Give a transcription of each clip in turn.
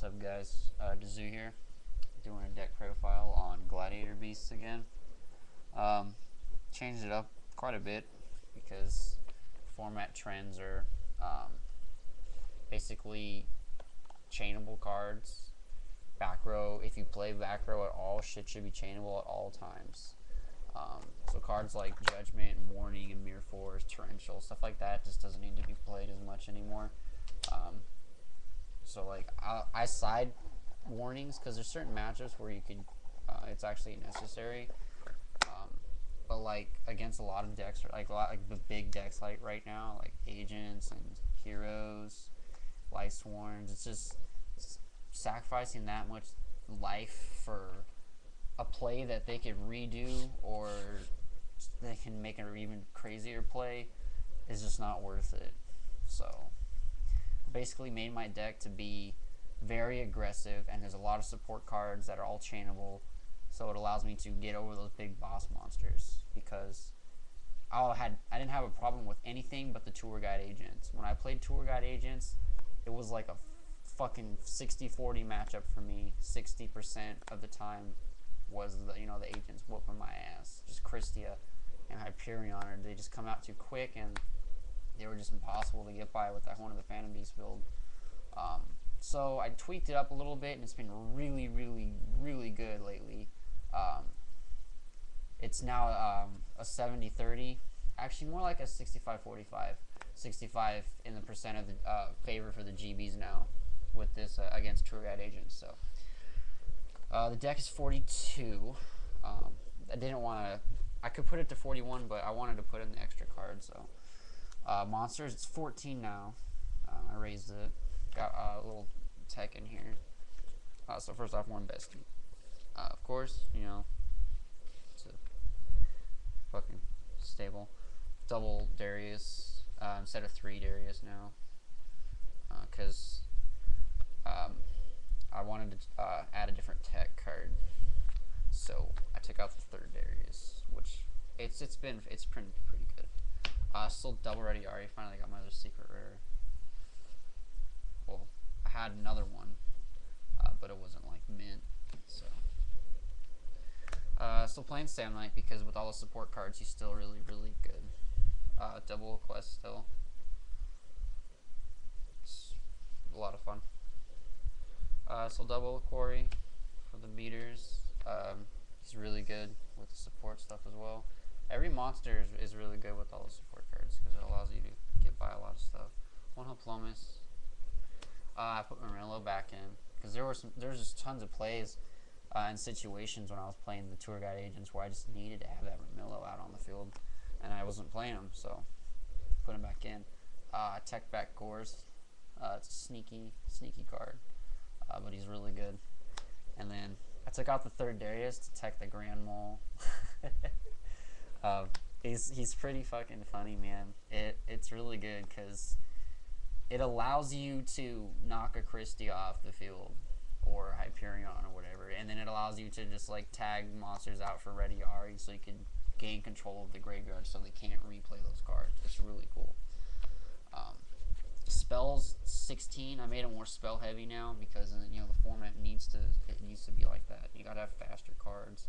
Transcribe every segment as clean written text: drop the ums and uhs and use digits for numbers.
What's up, guys? Dazu here, doing a deck profile on Gladiator beasts again. Changed it up quite a bit because format trends are basically chainable cards. Back row, if you play back row at all, shit should be chainable at all times. So cards like Judgment, Warning, and Mirror Force, Torrential, stuff like that just doesn't need to be played as much anymore. So like I side warnings because there's certain matchups where you could it's actually necessary, but like against a lot of decks, like the big decks like right now, like Agents and Heroes, Lightsworns, it's just sacrificing that much life for a play that they could redo, or they can make an even crazier play, is just not worth it. So basically made my deck to be very aggressive, and there's a lot of support cards that are all chainable, so it allows me to get over those big boss monsters, because I didn't have a problem with anything but the tour guide agents. When I played tour guide agents, it was like a fucking 60-40 matchup for me. 60% of the time was the agents whooping my ass. Just Christia and Hyperion, they just come out too quick, and they were just impossible to get by with that one of the Phantom Beast build. So I tweaked it up a little bit, and it's been really, really, really good lately. It's now a 70-30, actually more like a 65-45. 65 in the percent of the favor for the GBs now with this against Tour Guide Agents. So the deck is 42. I didn't want to. I could put it to 41, but I wanted to put in the extra card. So monsters, it's 14 now. I raised it. Got a little tech in here. So first off, one bestie. Of course, it's a fucking stable. Double Darius instead of 3 Darius now, because I wanted to add a different tech card. So I took out the 3rd Darius, which it's been pretty good. Still double ready Ari. Finally got my other secret rare. Well, I had another one, but it wasn't like mint. So still playing Sam Knight because with all the support cards, he's still really, really good. Double quest still. It's a lot of fun. Still double Quarry for the beaters. He's really good with the support stuff as well. Every monster is really good with all the support cards because it allows you to get by a lot of stuff. One Hoplomus. I put Murillo back in because there was just tons of plays and situations when I was playing the tour guide agents where I just needed to have that Murillo out on the field, and I wasn't playing him, so put him back in. Tech back Gores. It's a sneaky card, but he's really good. And then I took out the 3rd Darius to tech the Grand Mole. He's pretty fucking funny, man. It's really good because it allows you to knock a Christie off the field or Hyperion or whatever, and then it allows you to just like tag monsters out for Ready Ari so you can gain control of the graveyard so they can't replay those cards. It's really cool. Spells 16. I made it more spell heavy now because the format needs to be like that. You gotta have faster cards.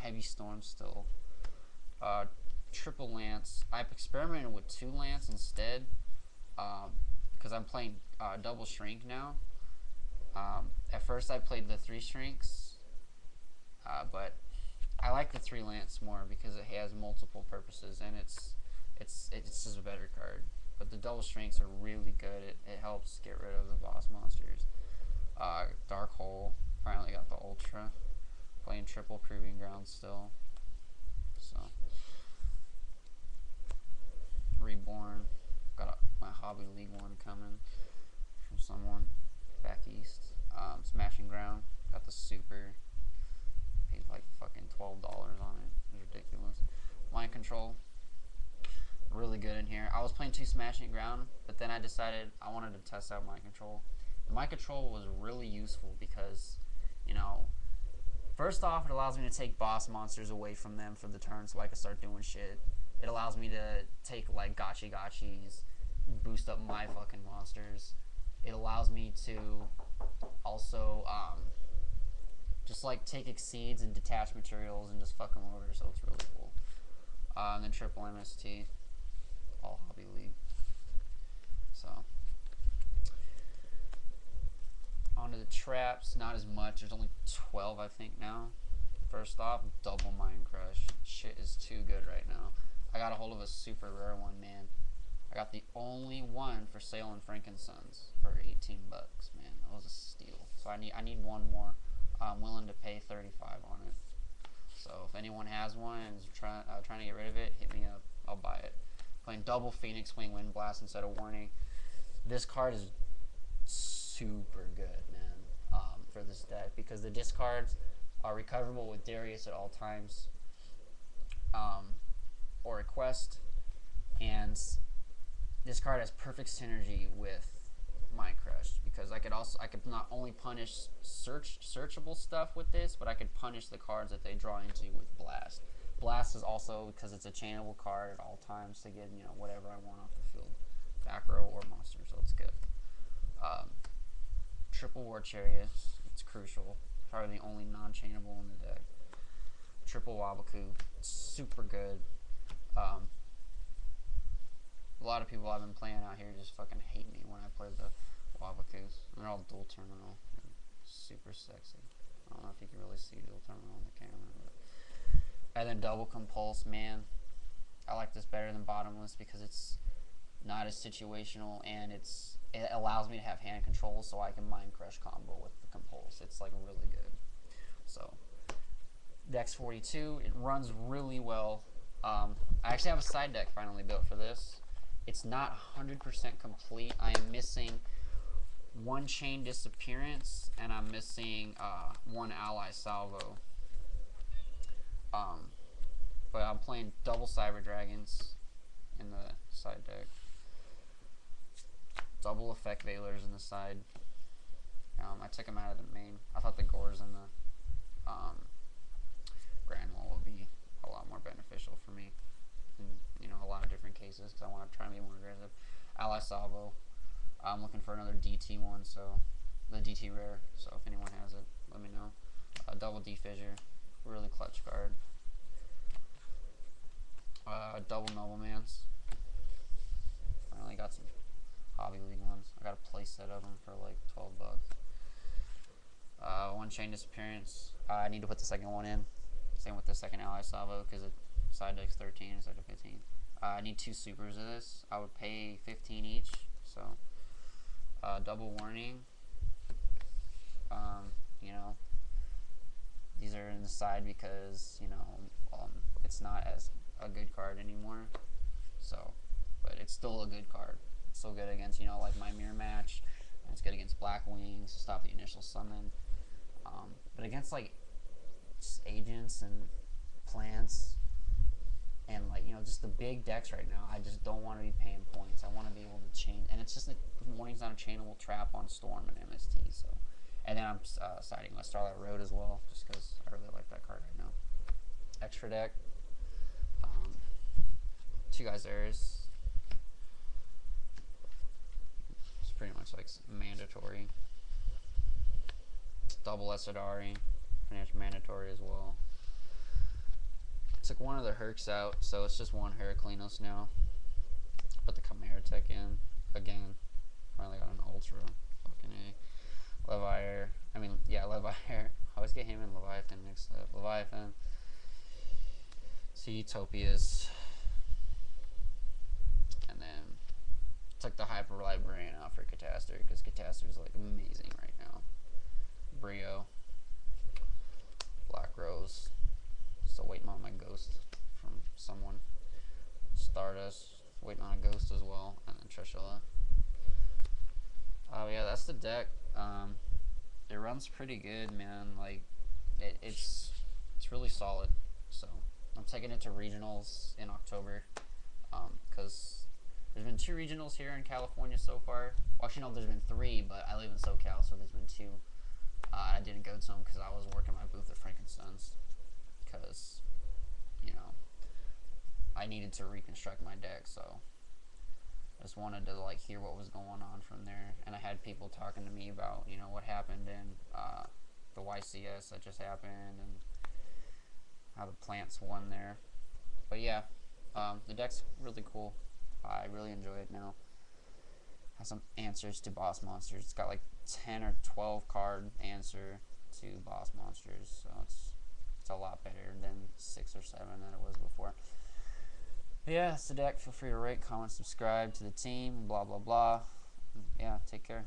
Heavy Storm still. Triple Lance. I've experimented with 2 Lance instead because I'm playing double Shrink now. At first I played the 3 Shrinks, but I like the 3 Lance more because it has multiple purposes and it's just a better card. But the double Shrinks are really good. It helps get rid of the boss monsters. Dark Hole. Finally got the Ultra. Playing triple Proving Ground still. So Reborn. Got my Hobby League one coming from someone back east. Smashing Ground. Got the Super. Paid like fucking $12 on it. It's ridiculous. Mind Control. Really good in here. I was playing 2 Smashing Ground, but then I decided I wanted to test out Mind Control. And Mind Control was really useful because, first off, it allows me to take boss monsters away from them for the turn so I can start doing shit. It allows me to take like gotchis, boost up my fucking monsters. It allows me to Also, just like take exceeds and detach materials and just fuck them over, so it's really cool. And then triple MST, all Hobby League. So onto the traps, not as much. There's only 12, I think, now. First off, double Mind Crush. Shit is too good right now. I got a hold of a super rare one, man. I got the only one for sale in Frankensons for 18 bucks, man. That was a steal. So I need one more. I'm willing to pay 35 on it. So if anyone has one and is trying to get rid of it, hit me up. I'll buy it. Playing double Phoenix Wing Wind Blast instead of Warning. This card is super good, man, for this deck, because the discards are recoverable with Darius at all times, or a quest, and this card has perfect synergy with Mind Crush, because I could not only punish searchable stuff with this, but I could punish the cards that they draw into with Blast. Blast is also, because it's a chainable card at all times, to get, you know, whatever I want off the field, back row or monster, so it's good. Triple War Chariot, it's crucial. Probably the only non-chainable in the deck. Triple Wabaku, super good. A lot of people I've been playing out here just fucking hate me when I play the Wabakus. They're all dual terminal. They're super sexy. I don't know if you can really see dual terminal on the camera. But. And then double Compulse, man. I like this better than Bottomless because it's not as situational, and it allows me to have hand control, so I can Mind Crush combo with the Compulse. It's like really good. So Dex 42, it runs really well. I actually have a side deck finally built for this. It's not 100% complete. I am missing one Chain Disappearance, and I'm missing one Ally Salvo. But I'm playing double Cyber Dragons in the side deck. Double Effect Veilers in the side. I took them out of the main. I thought the Gores and the Grand Wall would be a lot more beneficial for me in, you know, a lot of different cases, because I want to try to be more aggressive. Ally Salvo. I'm looking for another DT one, so the DT rare. So if anyone has it, let me know. Double D-Fissure, really clutch card. Double Noblemans. Finally got some Hobby League ones. I got a play set of them for like 12 bucks. One Chain Disappearance. I need to put the second one in. Same with the second Ally Salvo, because it side deck's 13 instead of 15. I need 2 supers of this. I would pay 15 each. So double Warning. You know, these are in the side because, you know, it's not as a good card anymore. So, but it's still a good card. It's still good against, you know, like my mirror match. And it's good against Black Wings to stop the initial summon. But against like just agents and plants and, like, you know, just the big decks right now, I just don't want to be paying points. I want to be able to chain, and it's just like Warning's not a chainable trap on Storm and MST. So, and then I'm siding with Starlight Road as well, just because I really like that card right now. Extra deck. 2 Geysers. It's pretty much like mandatory. Double Esadari, pretty much mandatory as well. Took one of the Hercs out, so it's just one Heraclinos now. Put the Chimera Tech in again. Finally got an Ultra. Fucking A. Leviair. I mean, yeah, Leviair. I always get him and Leviathan mixed up. Leviathan. Utopias. And then took the Hyper Librarian out for Catastor, because Catastor is like amazing right now. Brio. Black Rose. Still waiting on my Ghost from someone. Stardust. Waiting on a Ghost as well. And then Trishula. Oh yeah, that's the deck. It runs pretty good, man. Like, it's really solid. So I'm taking it to regionals in October, because there's been 2 regionals here in California so far. Well, actually, no, there's been 3, but I live in SoCal, so there's been 2. I didn't go to them because I was working my booth at Frankensons, because, you know, I needed to reconstruct my deck. So Just wanted to like hear what was going on from there, and I had people talking to me about what happened in the YCS that just happened and how the plants won there. But yeah, the deck's really cool. I really enjoy it now. Has some answers to boss monsters. It's got like 10 or 12 card answer to boss monsters, so it's a lot better than 6 or 7 that it was before. But yeah, it's the deck. Feel free to rate, comment, subscribe to the team, blah blah blah. Yeah, take care.